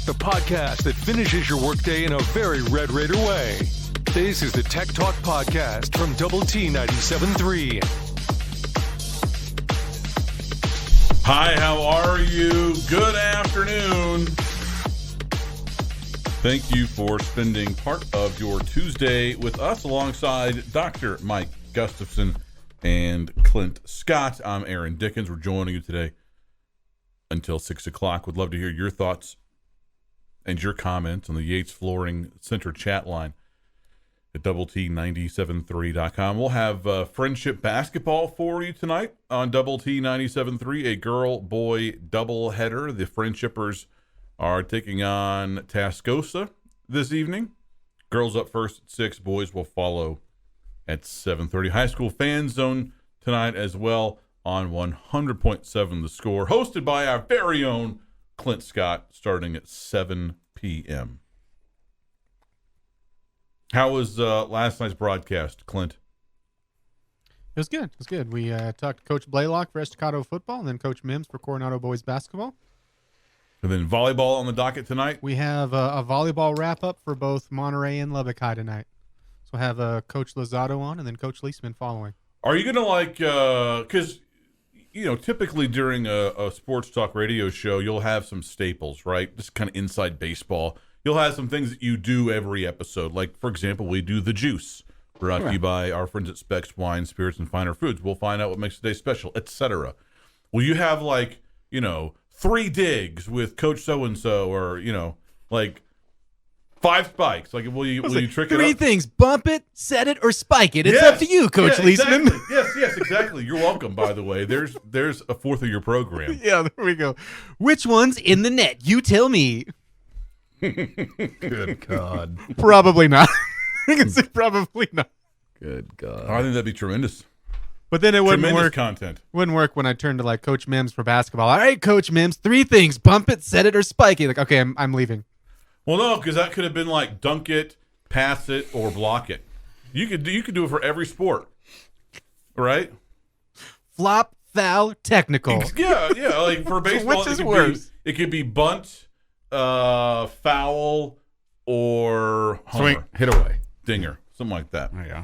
the podcast that finishes your workday in a very Red Raider way. This is the Tech Talk Podcast from Double T 97.3. Hi, how are you? Good afternoon. Thank you for spending part of your Tuesday with us alongside Dr. Mike Gustafson and Clint Scott. I'm Aaron Dickens. We're joining you today until 6 o'clock. Would love to hear your thoughts and your comments on the Yates Flooring Center chat line at doublet973.com. We'll have friendship basketball for you tonight on Double T 97.3, a girl-boy doubleheader. The Friendshippers are taking on Tascosa this evening. Girls up first at 6, boys will follow at 7:30. High school fan zone tonight as well on 100.7 The Score, hosted by our very own Clint Scott, starting at 7 p.m. How was last night's broadcast, Clint? It was good. It was good. We talked to Coach Blaylock for Estacado football and then Coach Mims for Coronado boys basketball. And then volleyball on the docket tonight? We have a volleyball wrap-up for both Monterey and Lubbock High tonight. So we'll have Coach Lozado on and then Coach Leisman following. Are you going to because, typically during a sports talk radio show, you'll have some staples, right? Just kind of inside baseball. You'll have some things that you do every episode. Like, for example, we do The Juice, brought to you by our friends at Specs Wine, Spirits, and Finer Foods. We'll find out what makes the day special, etc. Will you have, 3 digs with Coach so-and-so or, 5 spikes? Will you trick it up? 3 things. Bump it, set it, or spike it. It's up to you, Coach Leisman. Exactly. Yes, exactly. You're welcome, by the way. There's a fourth of your program. Yeah, there we go. Which one's in the net? You tell me. Good God. Probably not. I can say probably not. Good God. I think that'd be tremendous. But then it wouldn't Tremendous work. Content. Wouldn't work when I turned to Coach Mims for basketball. All right, Coach Mims, 3 things: bump it, set it, or spike it. Okay, I'm leaving. Well, no, because that could have been dunk it, pass it, or block it. You could do it for every sport, right? Flop, foul, technical. Yeah. For baseball, which is worse? It could be bunt, foul, or homer. Swing, hit away. Dinger, something like that. Oh, yeah.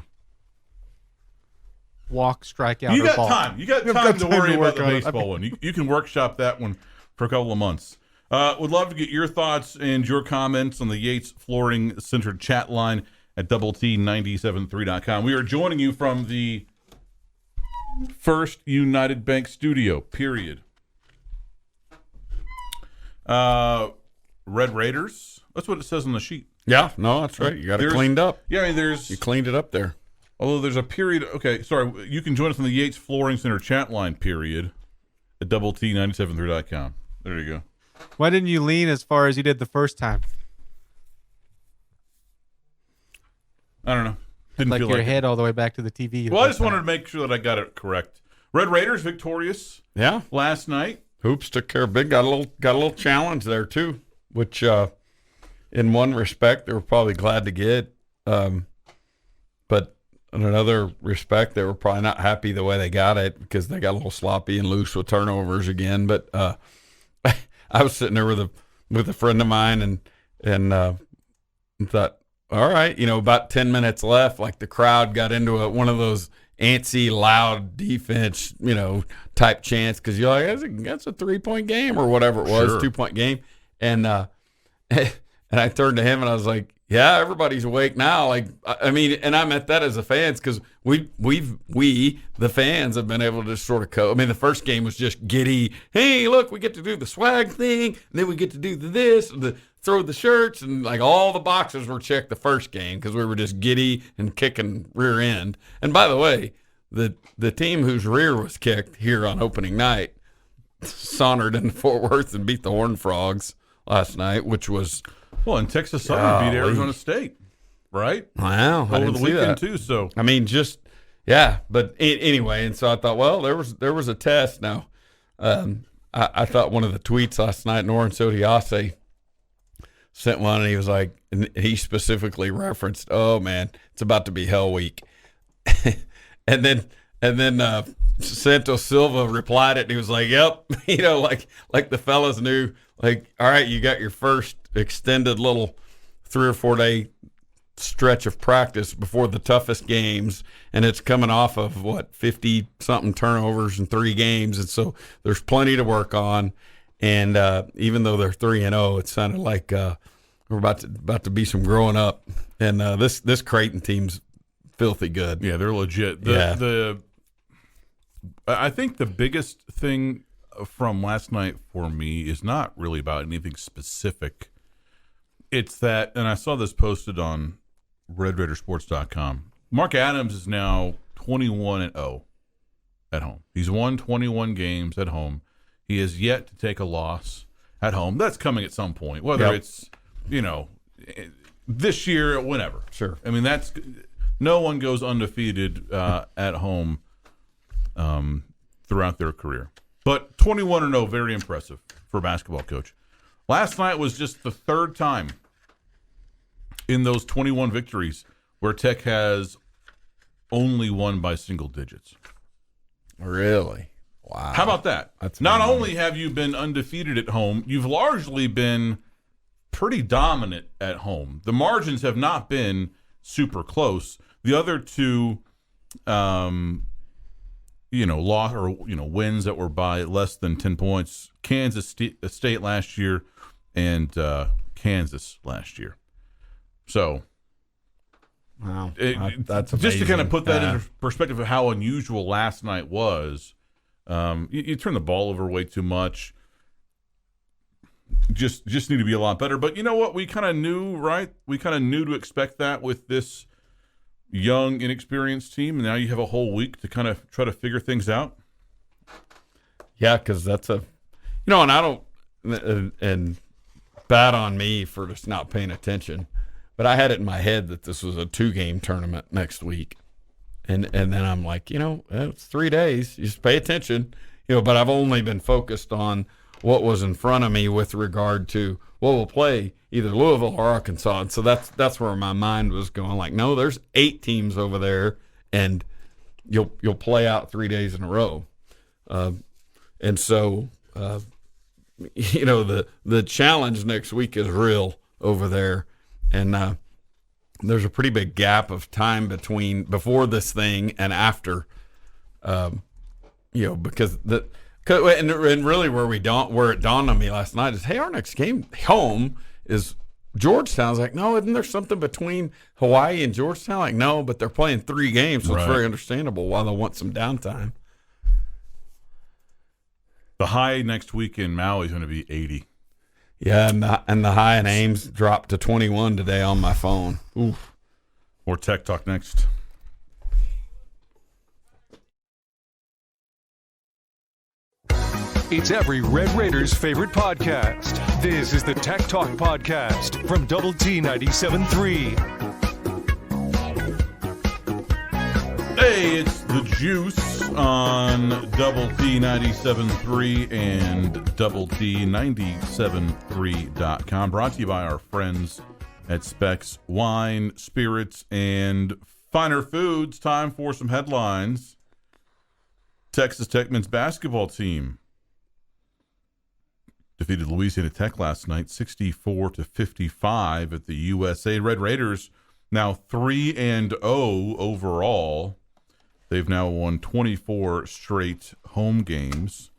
Walk, strikeout, You or got ball. time. You got time to worry about the baseball one. You can workshop that one for a couple of months. Would love to get your thoughts and your comments on the Yates Flooring Center chat line at doublet973.com. We are joining you from the First United Bank studio, period. Red Raiders. That's what it says on the sheet. Yeah, no, that's right. You got it cleaned up. Yeah, You cleaned it up there. Although there's a period. Okay, sorry. You can join us on the Yates Flooring Center chat line, period, at doublet973.com. There you go. Why didn't you lean as far as you did the first time? I don't know. Didn't Like feel your like head all the way back to the TV. Well, I just wanted to make sure that I got it correct. Red Raiders victorious Yeah. last night. Hoops took care of big. Got a little challenge there too, which in one respect they were probably glad to get, but in another respect they were probably not happy the way they got it because they got a little sloppy and loose with turnovers again. But I was sitting there with a friend of mine and thought, all right, about 10 minutes left, the crowd got into one of those antsy, loud defense, type chants because you're like, that's a 3-point game or whatever it was, Sure. 2-point game. And I turned to him and I was like, yeah, everybody's awake now. And I meant that as a fans because we the fans have been able to just sort of cope. I mean, the first game was just giddy. Hey, look, we get to do the swag thing, and then we get to do throw the shirts, and all the boxes were checked the first game because we were just giddy and kicking rear end. And by the way, the team whose rear was kicked here on opening night sauntered into Fort Worth and beat the Horned Frogs last night, which was. Well, and Texas Southern beat Arizona State, right? Wow, Over the weekend too. So but anyway, and so I thought, well, there was a test. Now, I thought one of the tweets last night, Noran Sodiase sent one, and he was like, and he specifically referenced, "Oh man, it's about to be hell week," and then Santos Silva replied it, and he was like, "Yep," like the fellas knew, all right, you got your first extended little 3 or 4 day stretch of practice before the toughest games, and it's coming off of 50 something turnovers in 3 games, and so there's plenty to work on. And even though they're 3-0, it sounded like we're about to be some growing up. And this Creighton team's filthy good. Yeah, they're legit. I think the biggest thing from last night for me is not really about anything specific. It's that, and I saw this posted on RedRaidersports.com. Mark Adams is now 21-0 at home. He's won 21 games at home. He has yet to take a loss at home. That's coming at some point, whether it's, this year or whenever. Sure. I mean, no one goes undefeated at home throughout their career. But 21-0, very impressive for a basketball coach. Last night was just the 3rd time in those 21 victories where Tech has only won by single digits. Really? Wow. How about that? That's Not amazing. only have you been undefeated at home, you've largely been pretty dominant at home. The margins have not been super close. The other 2 wins that were by less than 10 points, Kansas State last year and Kansas last year. So, wow, just that's to amazing. kind of put that into perspective of how unusual last night was. You turn the ball over way too much. Just need to be a lot better. But you know what? We kind of knew, right? We kind of knew to expect that with this young, inexperienced team. And now you have a whole week to kind of try to figure things out. Yeah, because that's and I don't, and bad on me for just not paying attention, but I had it in my head that this was a 2-game tournament next week. And then I'm like, it's 3 days. You just pay attention, but I've only been focused on what was in front of me with regard to, we'll play either Louisville or Arkansas. And so that's where my mind was going. Like, no, there's 8 teams over there, and you'll play out 3 days in a row. And so, the challenge next week is real over there. And there's a pretty big gap of time before this thing and after, because and really where it dawned on me last night is, hey, our next game home is Georgetown. I was like, no, isn't there something between Hawaii and Georgetown? Like, no, but they're playing 3 games, so It's very understandable why they want some downtime. The high next week in Maui is going to be 80. Yeah, and the high in Ames dropped to 21 today on my phone. Oof. More Tech Talk next. It's every Red Raiders' favorite podcast. This is the Tech Talk Podcast from Double T 97.3. Hey, it's the Juice on Double T 97.3 and Double T 97.3.com. Brought to you by our friends at Specs Wine, Spirits, and Finer Foods. Time for some headlines. Texas Tech men's basketball team defeated Louisiana Tech last night, 64-55 at the USA. Red Raiders now 3-0 overall. They've now won 24 straight home games.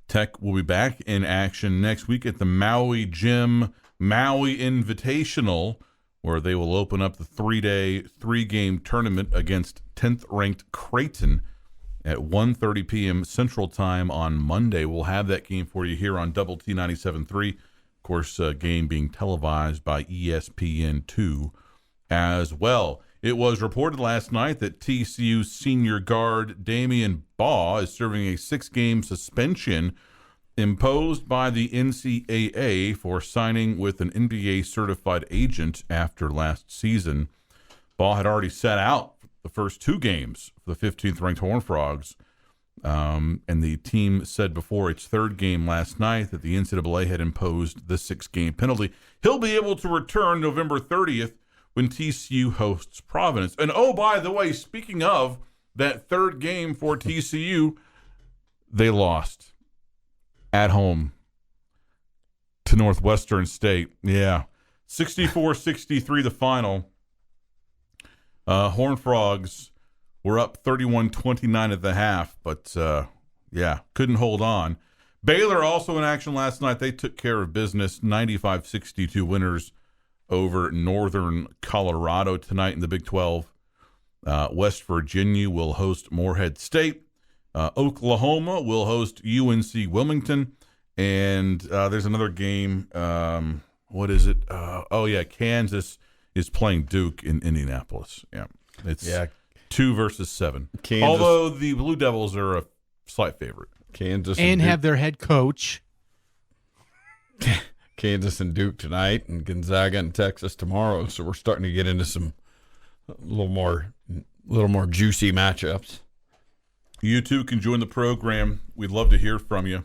Tech will be back in action next week at the Maui Gym Maui Invitational, where they will open up the 3-game tournament against 10th-ranked Creighton at 1:30 p.m. Central Time on Monday. We'll have that game for you here on Double T 97.3. Of course, game being televised by ESPN2 as well. It was reported last night that TCU senior guard Damian Baugh is serving a 6-game suspension imposed by the NCAA for signing with an NBA-certified agent after last season. Baugh had already sat out the first 2 games for the 15th-ranked Horned Frogs, and the team said before its 3rd game last night that the NCAA had imposed the 6-game penalty. He'll be able to return November 30th when TCU hosts Providence. And, oh, by the way, speaking of that 3rd game for TCU, they lost at home to Northwestern State. Yeah. 64-63 the final. Horned Frogs were up 31-29 at the half, but couldn't hold on. Baylor also in action last night. They took care of business, 95-62 winners over Northern Colorado. Tonight in the Big 12. West Virginia will host Morehead State. Oklahoma will host UNC Wilmington. And there's another game. What is it? Kansas is playing Duke in Indianapolis. Yeah, it's 2 versus 7. Kansas. Although the Blue Devils are a slight favorite. Kansas and Duke. have their head coach. Kansas and Duke tonight, and Gonzaga and Texas tomorrow. So we're starting to get into some a little more juicy matchups. You too can join the program. We'd love to hear from you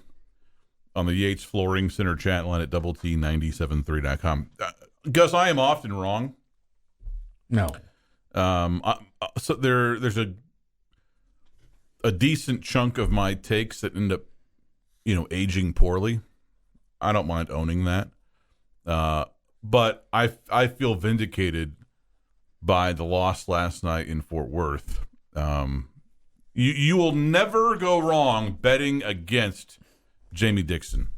on the Yates Flooring Center chat line at T973.com. Gus, I am often wrong. No. So there's a decent chunk of my takes that end up, aging poorly. I don't mind owning that. But I feel vindicated by the loss last night in Fort Worth. You will never go wrong betting against Jamie Dixon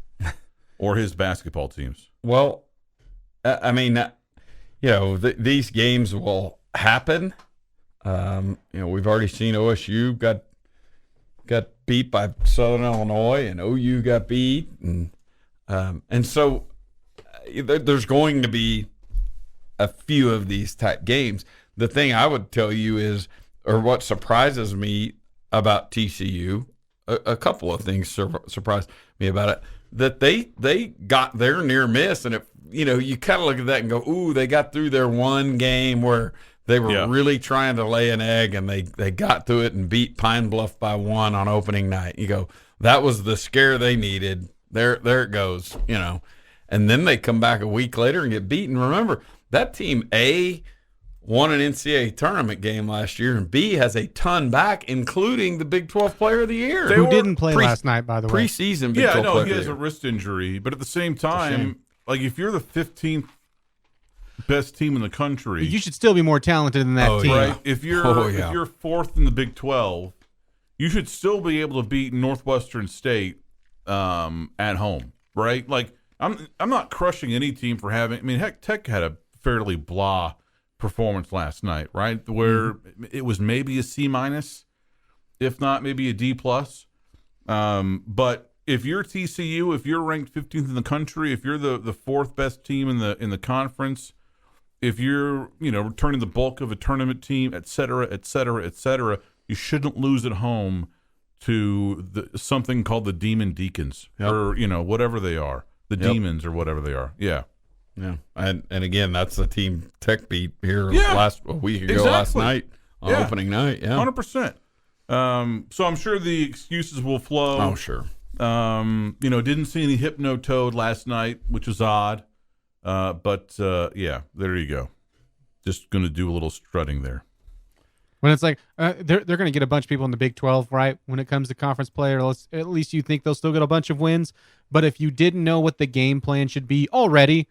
or his basketball teams. Well, I mean, these games will happen. We've already seen OSU got beat by Southern Illinois, and OU got beat, and so there's going to be a few of these type games. The thing I would tell you is, or what surprises me about TCU, a couple of things surprised me about it, that they got their near miss, and you kind of look at that and go, ooh, they got through their one game where they were really trying to lay an egg, and they got through it and beat Pine Bluff by 1 on opening night. You go, that was the scare they needed. There it goes, And then they come back a week later and get beaten. Remember, that team A won an NCAA tournament game last year, and B has a ton back, including the Big 12 Player of the Year. Who didn't play last night, by the way. Preseason Big 12 Player he has a wrist injury, but at the same time, like if you're the 15th best team in the country, you should still be more talented than that team. Right? If you're fourth in the Big 12, you should still be able to beat Northwestern State at home, right? Like I'm not crushing any team for having. I mean, heck, Tech had a fairly blah performance last night, right? Where it was maybe a C-, if not maybe a D+. But if you're TCU, if you're ranked 15th in the country, if you're the fourth best team in the conference, if you're returning the bulk of a tournament team, et cetera, you shouldn't lose at home to something called the Demon Deacons, or whatever they are, the Demons or whatever they are. Yeah. Yeah, and again, that's the team Tech beat here a week ago, last night on opening night. Yeah, 100%. So I'm sure the excuses will flow. Oh, sure. Didn't see any Hypno-Toad last night, which was odd. But there you go. Just going to do a little strutting there. When it's like they're going to get a bunch of people in the Big 12, right? When it comes to conference play, or at least you think they'll still get a bunch of wins. But if you didn't know what the game plan should be already,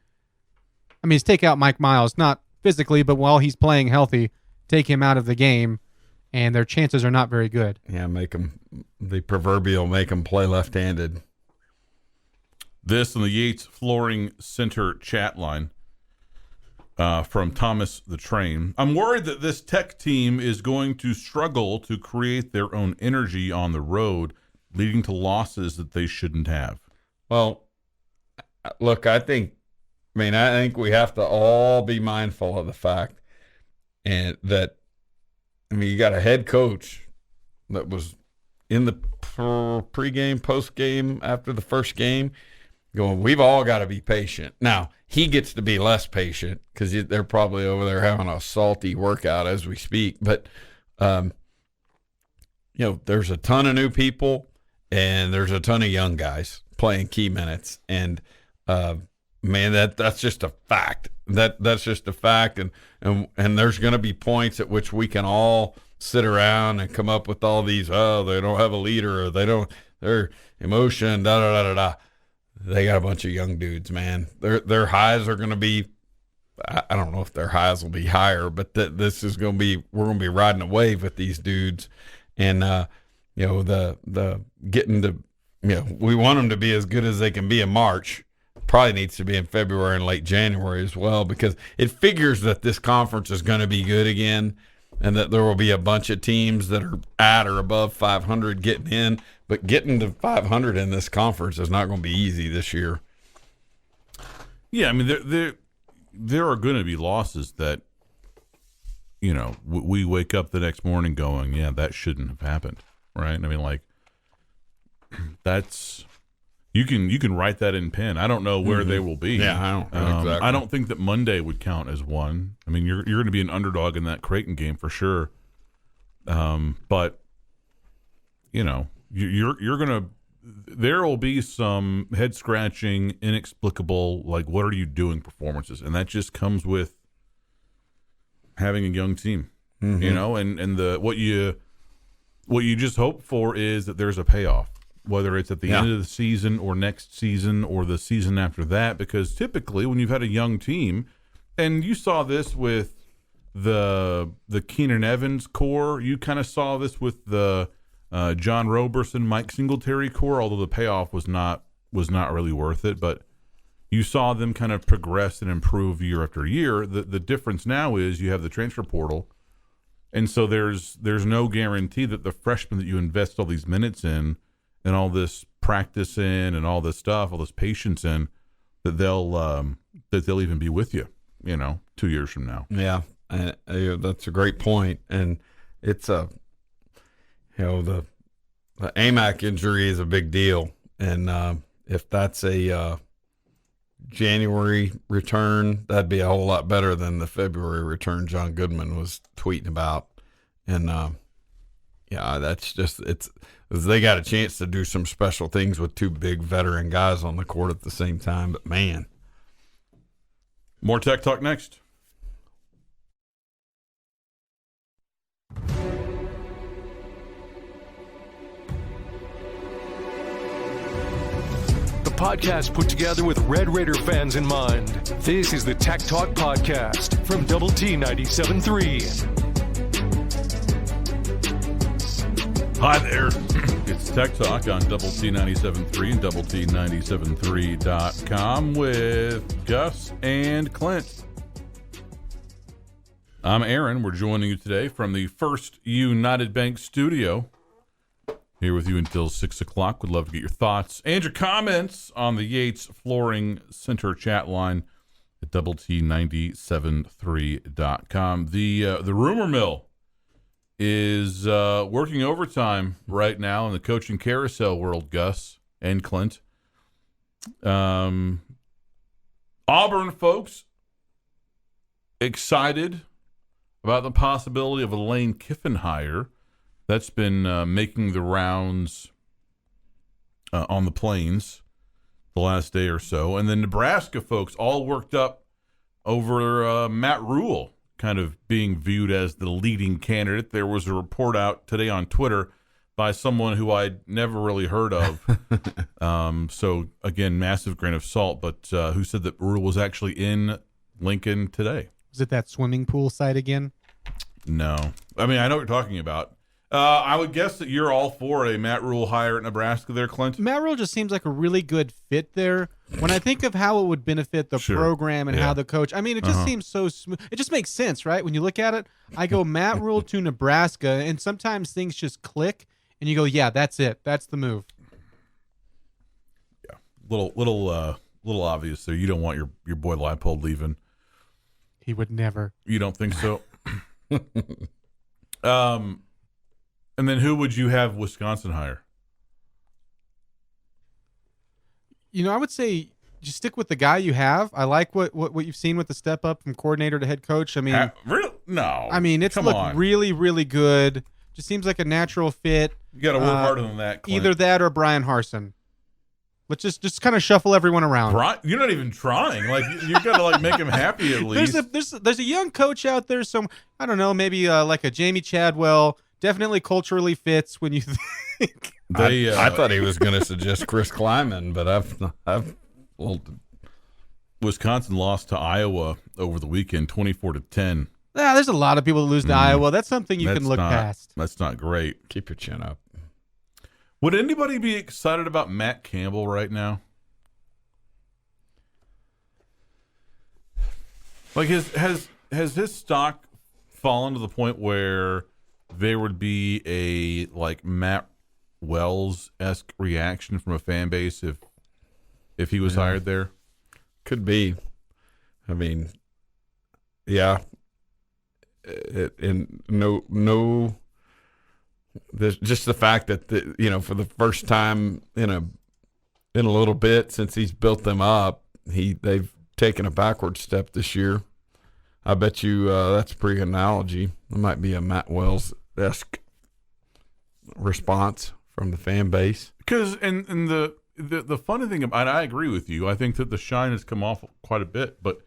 I mean, take out Mike Miles, not physically, but while he's playing healthy, take him out of the game, and their chances are not very good. Yeah, make them play left-handed. This on the Yates Flooring Center chat line from Thomas the Train. I'm worried that this Tech team is going to struggle to create their own energy on the road, leading to losses that they shouldn't have. Well, look, I think we have to all be mindful of the fact that you got a head coach that was in the pregame, postgame, after the first game, going, we've all got to be patient. Now, he gets to be less patient because they're probably over there having a salty workout as we speak. But, there's a ton of new people and there's a ton of young guys playing key minutes. And, man, that's just a fact. That's just a fact, and there's going to be points at which we can all sit around and come up with all these. Oh, they don't have a leader, or their emotion. Da da da da da. they got a bunch of young dudes, man. Their highs are going to be, I don't know if their highs will be higher, but this is going to be, we're going to be riding a wave with these dudes. And, the getting to, we want them to be as good as they can be in March. Probably needs to be in February and late January as well, because it figures that this conference is going to be good again and that there will be a bunch of teams that are at or above 500 getting in. But getting to 500 in this conference is not going to be easy this year. Yeah, I mean, there are going to be losses that, we wake up the next morning going, yeah, that shouldn't have happened, right? I mean, like, that's you can write that in pen. I don't know where they will be. Yeah, I don't know exactly. I don't think that Monday would count as one. I mean, you're going to be an underdog in that Creighton game for sure. But you're going to. There will be some head scratching, inexplicable, like, what are you doing performances, and that just comes with having a young team, and what you just hope for is that there's a payoff, whether it's at the end of the season or next season or the season after that, because typically when you've had a young team, and you saw this with the Keenan Evans core, you kind of saw this with the John Roberson, Mike Singletary core, although the payoff was not really worth it, but you saw them kind of progress and improve year after year. The difference now is you have the transfer portal, and so there's no guarantee that the freshmen that you invest all these minutes in and all this practice in and all this stuff, all this patience in, that they'll even be with you, 2 years from now. Yeah, that's a great point, and it's the AMAC injury is a big deal, and if that's a January return, that'd be a whole lot better than the February return John Goodman was tweeting about. And that's just, they got a chance to do some special things with two big veteran guys on the court at the same time. But man, more Tech Talk next. Podcast put together with Red Raider fans in mind. This is the Tech Talk Podcast from Double T 97.3. Hi there. It's Tech Talk on Double T 97.3 and Double T 97.3.com with Gus and Clint. I'm Aaron. We're joining you today from the First United Bank studio. Here with you until 6 o'clock. Would love to get your thoughts and your comments on the Yates Flooring Center chat line at Double T 97.3.com. The rumor mill is working overtime right now in the coaching carousel world, Gus and Clint. Auburn folks excited about the possibility of a Lane Kiffin hire. That's been making the rounds on the plains the last day or so. And then Nebraska folks all worked up over Matt Rule kind of being viewed as the leading candidate. There was a report out today on Twitter by someone who I'd never really heard of. So, again, massive grain of salt, but who said that Rule was actually in Lincoln today. Is it that swimming pool site again? No. I mean, I know what you're talking about. I would guess that you're all for a Matt Rule hire at Nebraska there, Clint. Matt Rule just seems like a really good fit there. When I think of how it would benefit the program and how the coach, I mean, it just seems so smooth. It just makes sense, right? When you look at it, I go Matt Rule to Nebraska, and sometimes things just click, and you go, yeah, that's it. That's the move. Yeah, little obvious there. You don't want your boy Leipold leaving. He would never. You don't think so? And then who would you have Wisconsin hire? I would say just stick with the guy you have. I like what you've seen with the step up from coordinator to head coach. I mean, really? No. I mean, it's looked really, really good. Just seems like a natural fit. You got to work harder than that, Clint. Either that or Brian Harsin. Let's just kind of shuffle everyone around. You're not even trying. Like, you got to make him happy at least. There's a young coach out there. I don't know, maybe like a Jamie Chadwell. Definitely culturally fits when you think I thought he was going to suggest Chris Kleiman, but Wisconsin lost to Iowa over the weekend, 24-10. Yeah, there's a lot of people that lose to Iowa. That's something you can look past. That's not great. Keep your chin up. Would anybody be excited about Matt Campbell right now? Like, has his stock fallen to the point where there would be a like Matt Wells-esque reaction from a fan base if he was hired there? Could be. I mean, yeah. Just the fact that for the first time in a little bit since he's built them up, they've taken a backward step this year. I bet you that's a pretty good analogy. It might be a Matt Wells-esque response from the fan base. Because and the funny thing about, I agree with you. I think that the shine has come off quite a bit, but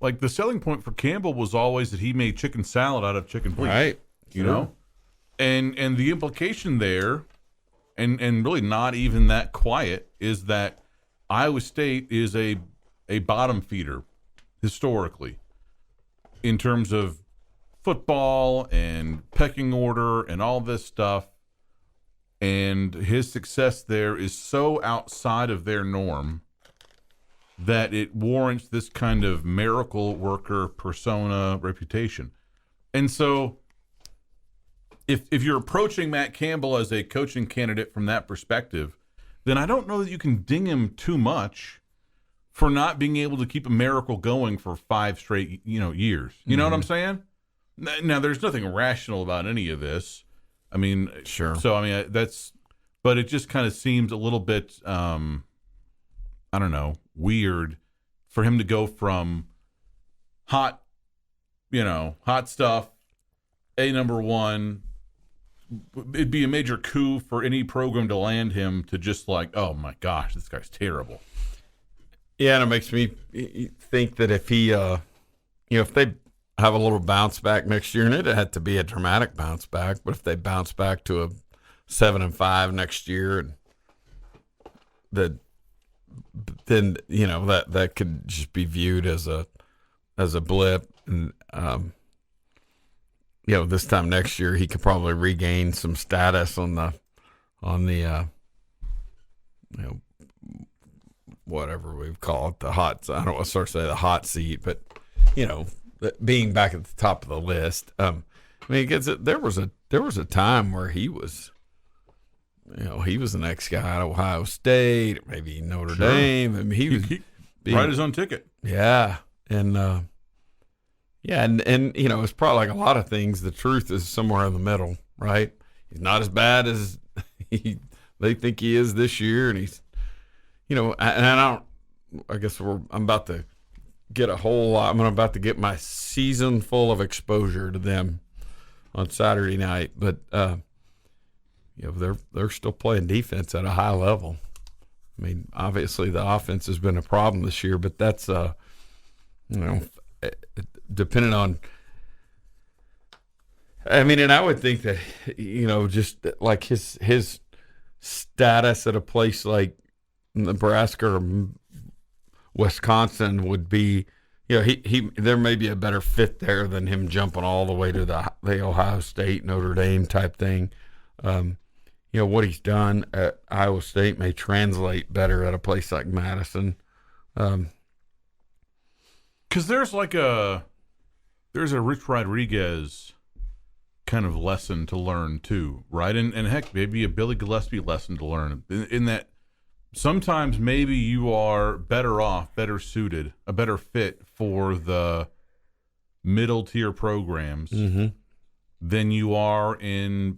like the selling point for Campbell was always that he made chicken salad out of chicken wings, right? You know, and the implication there, and really not even that quiet, is that Iowa State is a bottom feeder historically in terms of football and pecking order and all this stuff. And his success there is so outside of their norm that it warrants this kind of miracle worker persona reputation. And so if you're approaching Matt Campbell as a coaching candidate from that perspective, then I don't know that you can ding him too much for not being able to keep a miracle going for 5 straight, years. You know what I'm saying? Now, there's nothing rational about any of this. I mean, sure. So, I mean, but it just kind of seems a little bit, I don't know, weird for him to go from hot stuff, number one. It'd be a major coup for any program to land him to just like, oh my gosh, this guy's terrible. Yeah, and it makes me think that if he, if they have a little bounce back next year, and it had to be a dramatic bounce back, but if they bounce back to a 7-5 next year, then that could just be viewed as a blip, and this time next year he could probably regain some status on the whatever we call it, the hot. I don't want to start to say the hot seat, but being back at the top of the list. I mean, there was a time where he was, he was the next guy at Ohio State, or maybe Notre Dame. I mean, he was write his own ticket. Yeah, and it's probably like a lot of things. The truth is somewhere in the middle, right? He's not as bad as they think he is this year, and he's, and I guess I'm about to get I'm about to get my season full of exposure to them on Saturday night, but they're still playing defense at a high level. I mean, obviously the offense has been a problem this year, but that's depending on. I mean, and I would think that just like his status at a place like Nebraska or Wisconsin would be, he there may be a better fit there than him jumping all the way to the Ohio State, Notre Dame type thing. What he's done at Iowa State may translate better at a place like Madison. Because there's a Rich Rodriguez kind of lesson to learn too, right? And heck, maybe a Billy Gillispie lesson to learn in that sometimes maybe you are better off, better suited, a better fit for the middle tier programs than you are in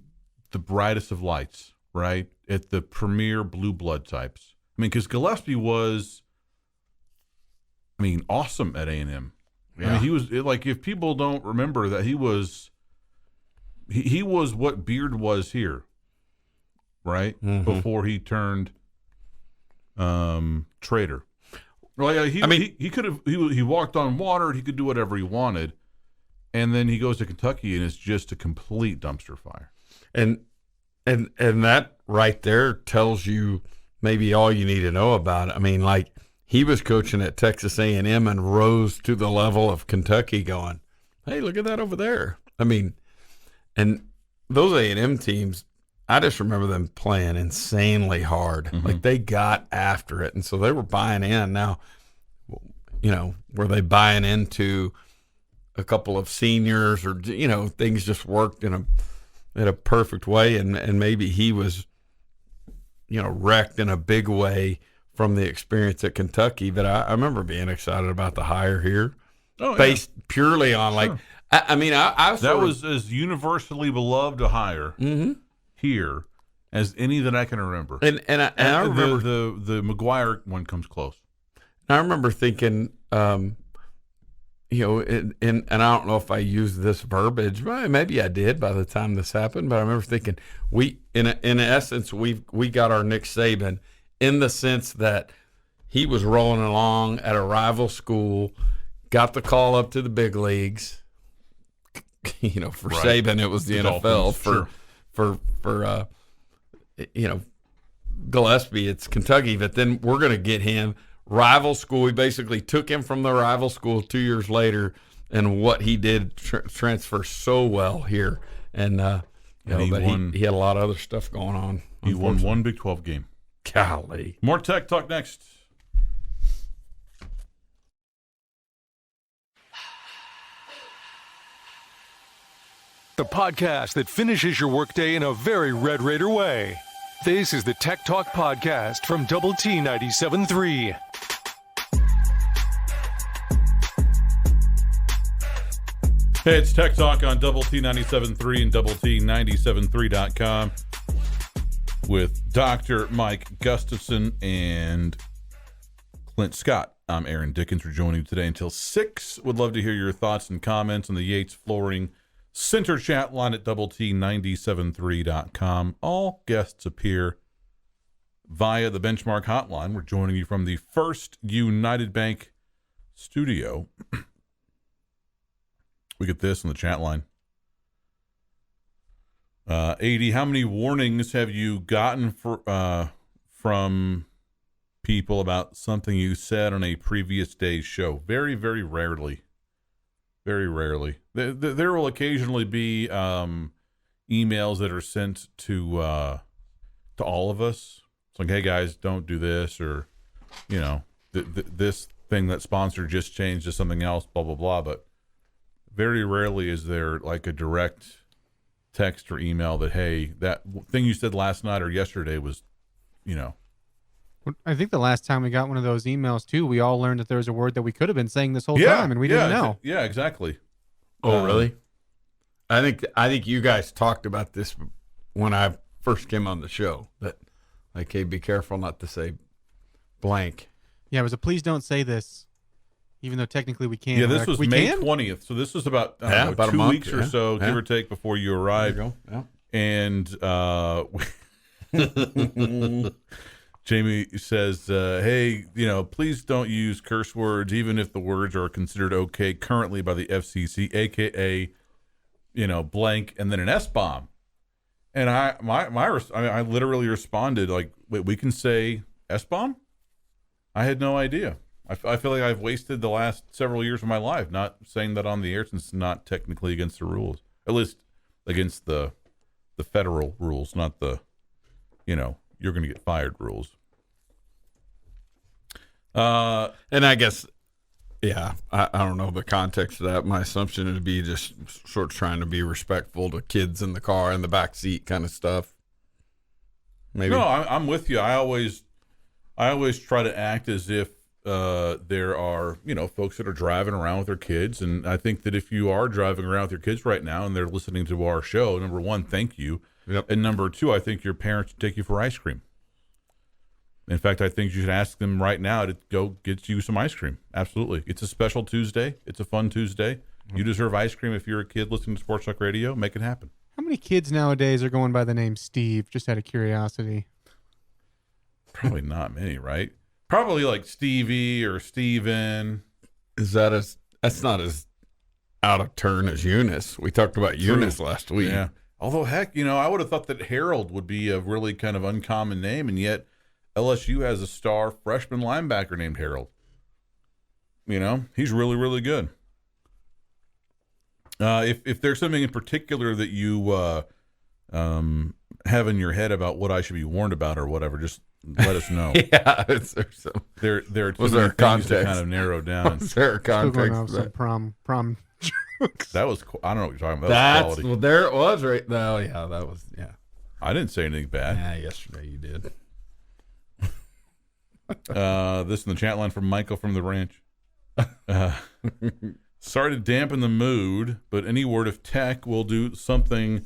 the brightest of lights, right? At the premier blue blood types. I mean, because Gillespie was, awesome at A&M. Yeah. I mean, he was like, if people don't remember that, he was what Beard was here, right? Before he turned traitor. Like, he walked on water. He could do whatever he wanted, and then he goes to Kentucky and it's just a complete dumpster fire. And And that right there tells you maybe all you need to know about it. I mean, like, he was coaching at Texas A&M and rose to the level of Kentucky going, hey, look at that over there. I mean, and those A&M teams, I just remember them playing insanely hard. Mm-hmm. Like, they got after it. And so they were buying in. Now, were they buying into a couple of seniors or, things just worked in a perfect way, and maybe he was, wrecked in a big way from the experience at Kentucky. But I remember being excited about the hire here, based purely on Sure. I that was as universally beloved a hire here as any that I can remember. And I remember the McGuire one comes close. I remember thinking, and I don't know if I used this verbiage, but maybe I did by the time this happened. But I remember thinking, in essence, we got our Nick Saban in the sense that he was rolling along at a rival school, got the call up to the big leagues. For Right. Saban, it was the Dolphins, NFL. sure. For Gillespie, it's Kentucky. But then we're going to get him. Rival school. We basically took him from the rival school 2 years later, and what he did transfer so well here. And he He had a lot of other stuff going on. He won one Big 12 game. Golly. More Tech Talk next. The podcast that finishes your workday in a very Red Raider way. This is the Tech Talk Podcast from Double T 97.3. Hey, it's Tech Talk on Double T 97.3 and Double T 97.3.com with Dr. Mike Gustafson and Clint Scott. I'm Aaron Dickens. We're joining you today until 6. Would love to hear your thoughts and comments on the Yates Flooring Center chat line at Double T 97.3.com. All guests appear via the Benchmark hotline. We're joining you from the First United Bank studio. We get this on the chat line. 80, how many warnings have you gotten from people about something you said on a previous day's show? Very, very rarely. Very rarely. There will occasionally be emails that are sent to all of us. It's like, hey, guys, don't do this, or, this thing that sponsor just changed to something else, blah, blah, blah. But very rarely is there like a direct text or email that, hey, that thing you said last night or yesterday was, I think the last time we got one of those emails too, we all learned that there was a word that we could have been saying this whole time and we didn't know. Yeah, exactly. Oh, really? I think you guys talked about this when I first came on the show. That, like, hey, be careful not to say blank. Yeah, it was a please don't say this, even though technically we can. Yeah, this was we May can? 20th. So this was about, about a 2 month, weeks or so, give or take, before you arrived. There you go. And Jamie says, hey, please don't use curse words, even if the words are considered okay currently by the FCC, a.k.a., blank, and then an S-bomb. And I literally responded, like, wait, we can say S-bomb? I had no idea. I feel like I've wasted the last several years of my life not saying that on the air, since it's not technically against the rules, at least against the federal rules, not the, you're going to get fired rules. And I guess, yeah, I don't know the context of that. My assumption would be just sort of trying to be respectful to kids in the car, in the back seat kind of stuff. Maybe. No, I'm with you. I always try to act as if there are, folks that are driving around with their kids. And I think that if you are driving around with your kids right now and they're listening to our show, number one, thank you. Yep. And number two, I think your parents should take you for ice cream. In fact, I think you should ask them right now to go get you some ice cream. Absolutely. It's a special Tuesday. It's a fun Tuesday. You deserve ice cream. If you're a kid listening to Sports Talk Radio, make it happen. How many kids nowadays are going by the name Steve? Just out of curiosity. Probably not many, right? Probably like Stevie or Steven. That's not as out of turn as Eunice. We talked about Eunice last week. Yeah. Although, heck, I would have thought that Harold would be a really kind of uncommon name, and yet LSU has a star freshman linebacker named Harold. He's really, really good. If there's something in particular that you have in your head about what I should be warned about or whatever, just let us know. Yeah, there are too many things to kind of narrow down. Was there a Still going context? off some prom jokes. That was I don't know what you're talking about. That was quality. Well, there it was right. No, yeah, that was I didn't say anything bad. Yeah, yesterday you did. This in the chat line from Michael from the ranch. Sorry to dampen the mood, but any word of Tech will do something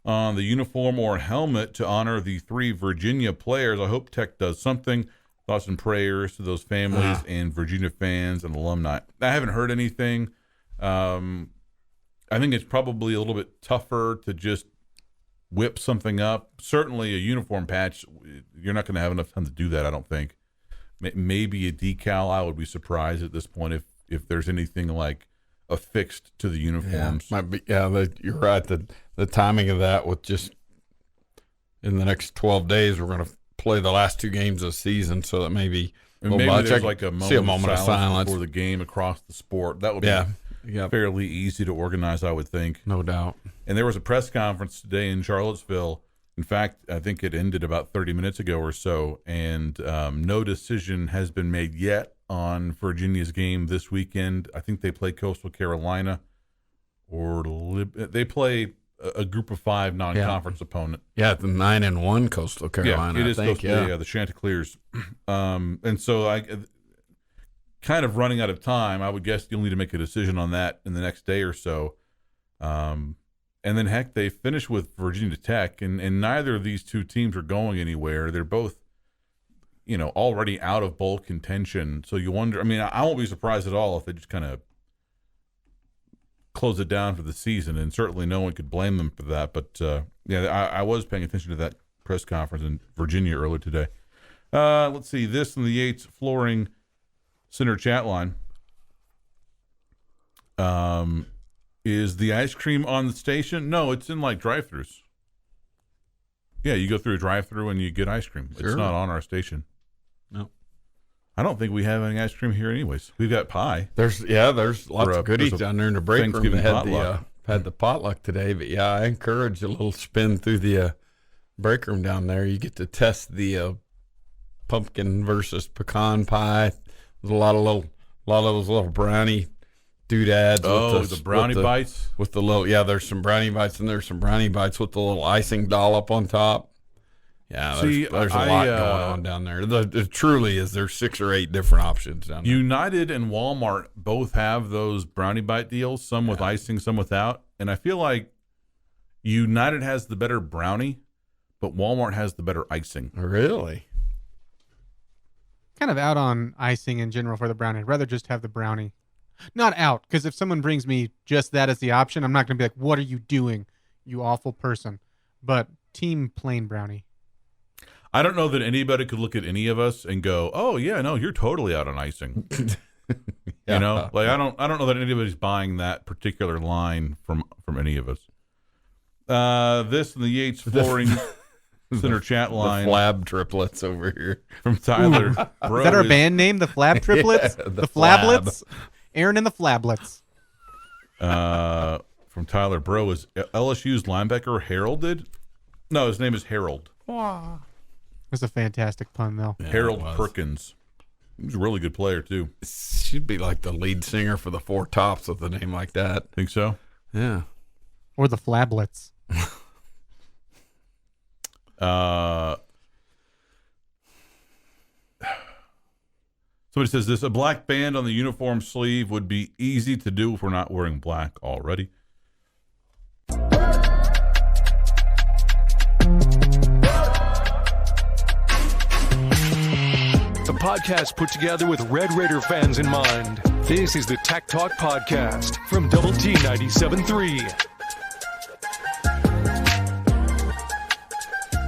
on the uniform or helmet to honor the 3 Virginia players. I hope Tech does something. Thoughts and prayers to those families and Virginia fans and alumni. I haven't heard anything. I think it's probably a little bit tougher to just whip something up. Certainly a uniform patch, you're not going to have enough time to do that, I don't think. Maybe a decal. I would be surprised at this point if there's anything like affixed to the uniforms. You're right. The timing of that with just in the next 12 days, we're going to play the last 2 games of the season, so that maybe there's like a moment of silence before the game game across the sport. That would be fairly easy to organize, I would think. No doubt. And there was a press conference today in Charlottesville. In fact, I think it ended about 30 minutes ago or so, and no decision has been made yet on Virginia's game this weekend. I think they play Coastal Carolina, or they play a group of 5 non-conference opponent. Yeah, the 9-1 Coastal Carolina. It is Coastal, the Chanticleers. And so I kind of running out of time. I would guess you'll need to make a decision on that in the next day or so. And then, heck, they finish with Virginia Tech, and neither of these 2 teams are going anywhere. They're both, already out of bowl contention. So you wonder, I won't be surprised at all if they just kind of close it down for the season, and certainly no one could blame them for that. But, I was paying attention to that press conference in Virginia earlier today. Let's see, this in the Yates Flooring Center chat line. Is the ice cream on the station? No, it's in like drive-thrus. Yeah, you go through a drive-thru and you get ice cream. Sure. It's not on our station. No. I don't think we have any ice cream here anyways. We've got pie. There's lots of goodies down there in the break room. They had the potluck today, but I encourage a little spin through the break room down there. You get to test the pumpkin versus pecan pie. There's a lot of those little brownie doodads. The brownie bites with the little there's some brownie bites and there's some brownie bites with the little icing dollop on top. There's a lot going on down there. It truly is. There's 6 or 8 different options down there. United and Walmart both have those brownie bite deals, some with icing, some without. And I feel like United has the better brownie, but Walmart has the better icing. Really? Kind of out on icing in general for the brownie. I'd rather just have the brownie. Not out, because if someone brings me just that as the option, I'm not going to be like, what are you doing, you awful person? But team plain brownie. I don't know that anybody could look at any of us and go, oh, yeah, no, you're totally out on icing. I don't know that anybody's buying that particular line from any of us. This in the Yates Flooring Center chat line. The Flab triplets over here. From Tyler. Is that our band name, the Flab triplets? The Flablets? Aaron and the Flablets. From Tyler, bro, is LSU's linebacker heralded? No, his name is Harold. Wow. That's a fantastic pun, though. Yeah, Harold Perkins. He's a really good player, too. Should be like the lead singer for the Four Tops with a name like that. Think so? Yeah. Or the Flablets. Somebody says this, a black band on the uniform sleeve would be easy to do if we're not wearing black already. The podcast put together with Red Raider fans in mind. This is the Tech Talk Podcast from Double T 97.3.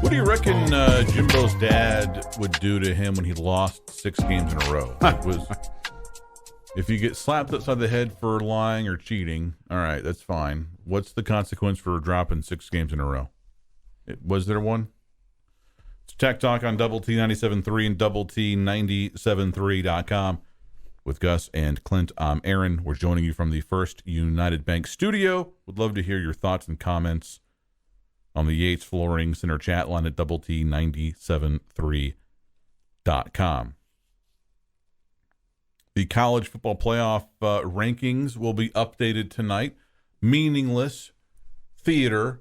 What do you reckon Jimbo's dad would do to him when he lost 6 games in a row? If you get slapped upside the head for lying or cheating, all right, that's fine. What's the consequence for dropping 6 games in a row? Was there one? It's Tech Talk on Double T 97.3 and Double T 97.3.com with Gus and Clint. I'm Aaron. We're joining you from the First United Bank studio. Would love to hear your thoughts and comments on the Yates Flooring Center chat line at Double T 97.3.com. The college football playoff rankings will be updated tonight. Meaningless theater.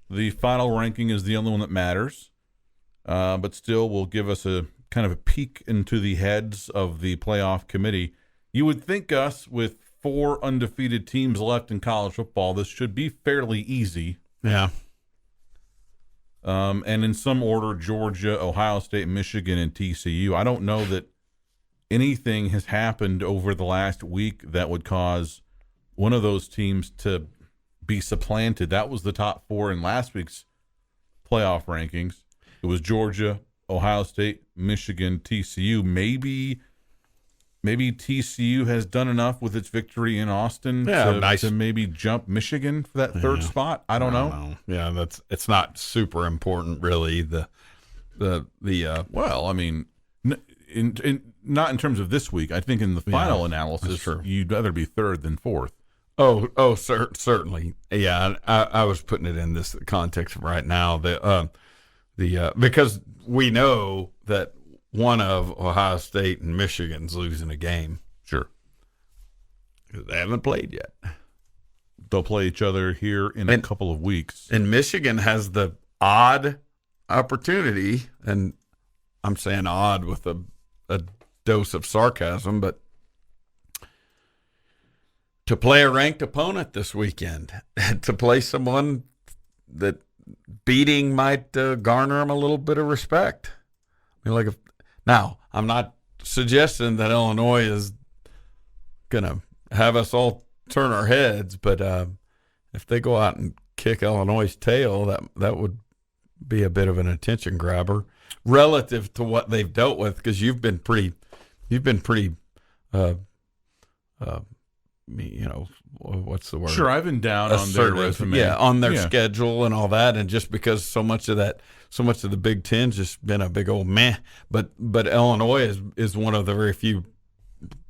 The final ranking is the only one that matters, but still will give us a kind of a peek into the heads of the playoff committee. You would think, Gus, with 4 undefeated teams left in college football, this should be fairly easy. Yeah. And in some order, Georgia, Ohio State, Michigan, and TCU. I don't know that anything has happened over the last week that would cause one of those teams to be supplanted. That was the top 4 in last week's playoff rankings. It was Georgia, Ohio State, Michigan, TCU. Maybe TCU has done enough with its victory in Austin to maybe jump Michigan for that third spot. I don't know. Yeah, it's not super important, really. Well, I mean, not in terms of this week. I think in the final analysis, you'd rather be third than fourth. Oh, certainly. Yeah, I was putting it in this context right now. Because we know that one of Ohio State and Michigan's losing a game. Sure. They haven't played yet. They'll play each other here in a couple of weeks. And Michigan has the odd opportunity, and I'm saying odd with a dose of sarcasm, but to play a ranked opponent this weekend, to play someone that beating might garner them a little bit of respect. I mean, now, I'm not suggesting that Illinois is going to have us all turn our heads, but if they go out and kick Illinois' tail, that would be a bit of an attention grabber relative to what they've dealt with, because you've been pretty what's the word? Sure, I've been down on their resume. Yeah, on their schedule and all that, and just because so much of the Big Ten's just been a big old meh. But Illinois is one of the very few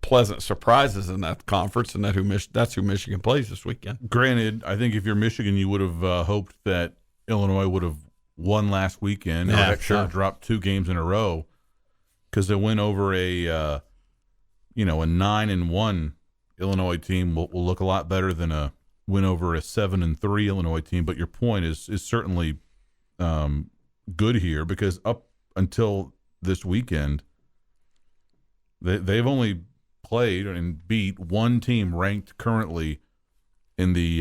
pleasant surprises in that conference, and that's who Michigan plays this weekend. Granted, I think if you're Michigan, you would have hoped that Illinois would have won last weekend. Yeah, sure. Dropped 2 games in a row, because they went over a 9-1 Illinois team will look a lot better than a win over a 7-3 Illinois team. But your point is certainly good here, because up until this weekend, they've only played and beat one team ranked currently in the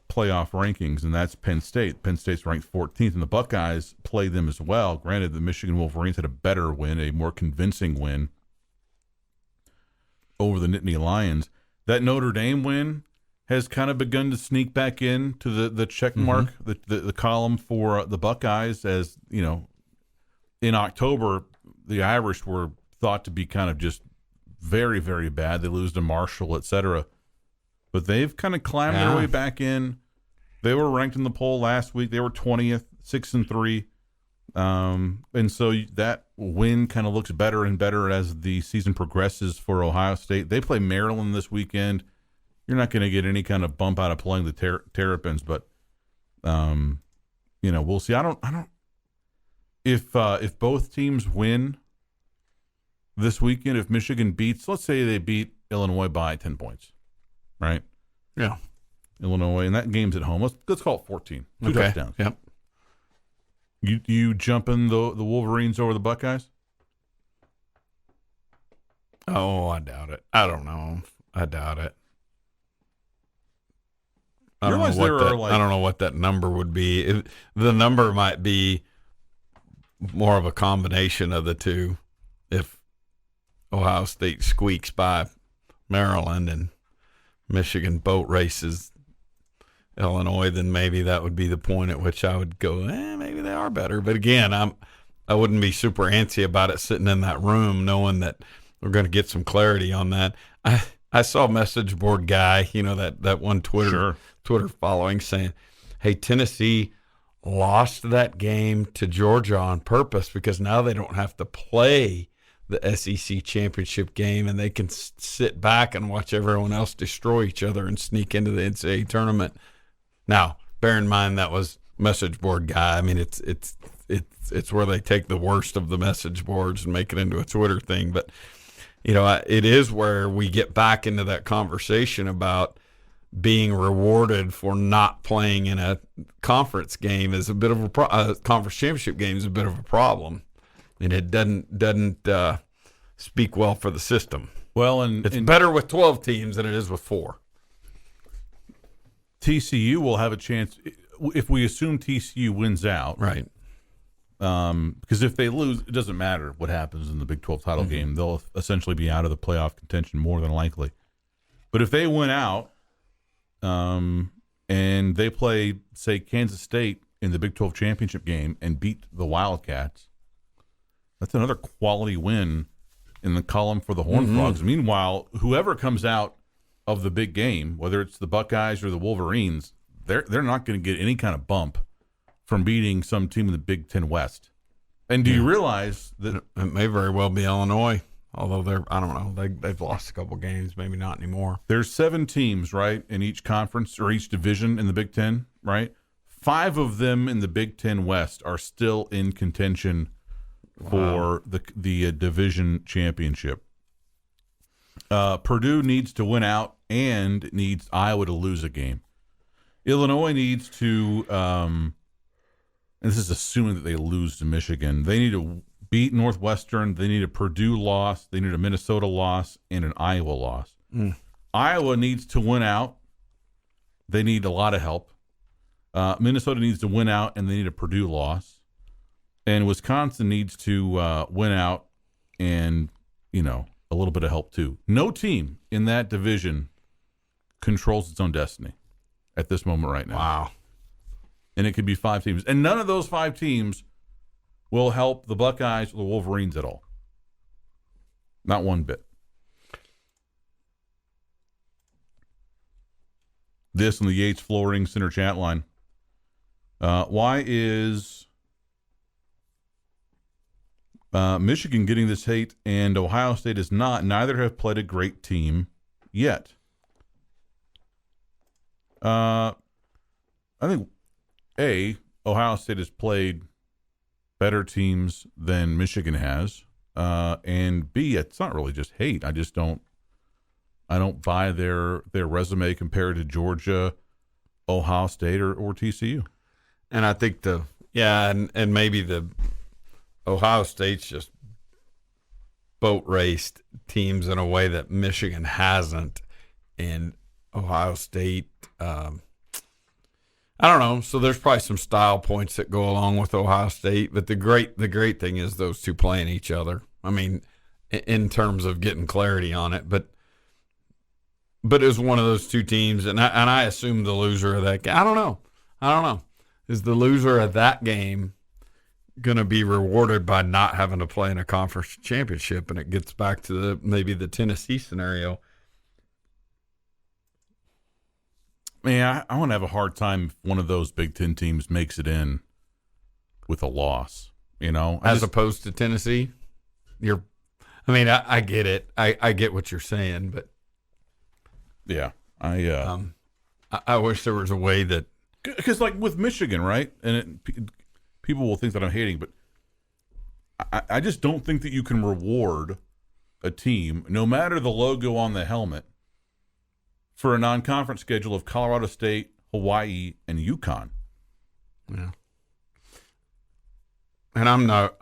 playoff rankings, and that's Penn State. Penn State's ranked 14th, and the Buckeyes played them as well. Granted, the Michigan Wolverines had a better win, a more convincing win over the Nittany Lions. That Notre Dame win has kind of begun to sneak back into the check mark, the column for the Buckeyes. As you know, in October, the Irish were thought to be kind of just very, very bad. They lose to Marshall, etc. But they've kind of climbed their way back in. They were ranked in the poll last week. They were 20th, 6-3. And so that win kind of looks better and better as the season progresses for Ohio State. They play Maryland this weekend. You're not going to get any kind of bump out of playing the Terrapins, but we'll see. I don't. If both teams win this weekend, if Michigan beats, let's say they beat Illinois by 10 points, right? Yeah, Illinois, and that game's at home. Let's call it 14. 2 touchdowns. Yep. You jumping the Wolverines over the Buckeyes? Oh, I doubt it. I don't know. I doubt it. I don't know what that number would be. The number might be more of a combination of the two. If Ohio State squeaks by Maryland and Michigan boat races Illinois, then maybe that would be the point at which I would go, maybe they are better. But again, I wouldn't be super antsy about it sitting in that room knowing that we're going to get some clarity on that. I saw a message board guy, that one Twitter following saying, hey, Tennessee lost that game to Georgia on purpose because now they don't have to play the SEC championship game and they can sit back and watch everyone else destroy each other and sneak into the NCAA tournament. Now, bear in mind that was message board guy. I mean, it's where they take the worst of the message boards and make it into a Twitter thing. But, it is where we get back into that conversation about being rewarded for not playing in a conference game is a bit of a conference championship game is a bit of a problem, and it doesn't speak well for the system. Well, and it's better with 12 teams than it is with 4. TCU will have a chance if we assume TCU wins out, right? Because if they lose, it doesn't matter what happens in the Big 12 title game; they'll essentially be out of the playoff contention more than likely. But if they win out, and they play, say, Kansas State in the Big 12 championship game and beat the Wildcats, that's another quality win in the column for the Horned Frogs. Meanwhile, whoever comes out of the big game, whether it's the Buckeyes or the Wolverines, they're not going to get any kind of bump from beating some team in the Big Ten West. And do you realize that it may very well be Illinois? Although I don't know, they've lost a couple games, maybe not anymore. There's 7 teams, right, in each conference or each division in the Big Ten, right? 5 of them in the Big Ten West are still in contention for the division championship. Purdue needs to win out and needs Iowa to lose a game. Illinois needs to, and this is assuming that they lose to Michigan, they need to beat Northwestern, they need a Purdue loss, they need a Minnesota loss, and an Iowa loss. Iowa needs to win out. They need a lot of help. Minnesota needs to win out, and they need a Purdue loss. And Wisconsin needs to win out and, a little bit of help too. No team in that division controls its own destiny at this moment right now. Wow. And it could be 5 teams. And none of those 5 teams will help the Buckeyes or the Wolverines at all. Not one bit. This on the Yates Flooring Center chat line. Why is Michigan getting this hate and Ohio State is not? Neither have played a great team yet. I think, Ohio State has played better teams than Michigan has, and B, it's not really just hate. I don't buy their resume compared to Georgia, Ohio State, or TCU. And I think and maybe the Ohio State's just boat raced teams in a way that Michigan hasn't, and Ohio State, I don't know. So there's probably some style points that go along with Ohio State, but the great thing is those two playing each other. I mean, in terms of getting clarity on it, but it was one of those two teams, and I assume the loser of that game. I don't know. Is the loser of that game going to be rewarded by not having to play in a conference championship? And it gets back to maybe the Tennessee scenario. Man, I want to have a hard time if one of those Big Ten teams makes it in with a loss, As opposed to Tennessee? I get it. I get what you're saying, but yeah, I wish there was a way that, because like with Michigan, right? And people will think that I'm hating, but I just don't think that you can reward a team, no matter the logo on the helmet, for a non-conference schedule of Colorado State, Hawaii, and UConn. Yeah. And I'm not.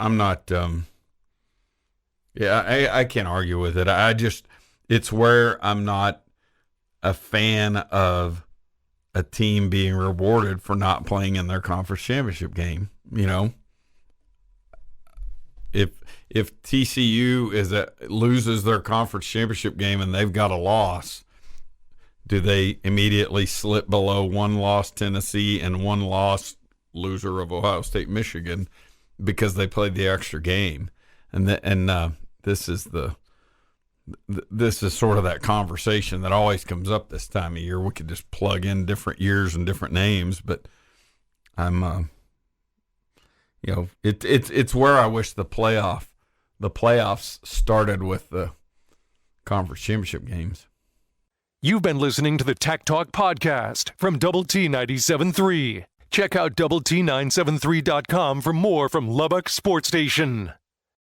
I can't argue with it. It's where I'm not a fan of a team being rewarded for not playing in their conference championship game. If TCU loses their conference championship game and they've got a loss, do they immediately slip below one-loss Tennessee and one-loss loser of Ohio State, Michigan, because they played the extra game? And this is the this is sort of that conversation that always comes up this time of year. We could just plug in different years and different names, but I'm, it's where I wish the playoffs started with the conference championship games. You've been listening to the Tech Talk podcast from Double T 97.3. Check out Double T973.com for more from Lubbock Sports Station.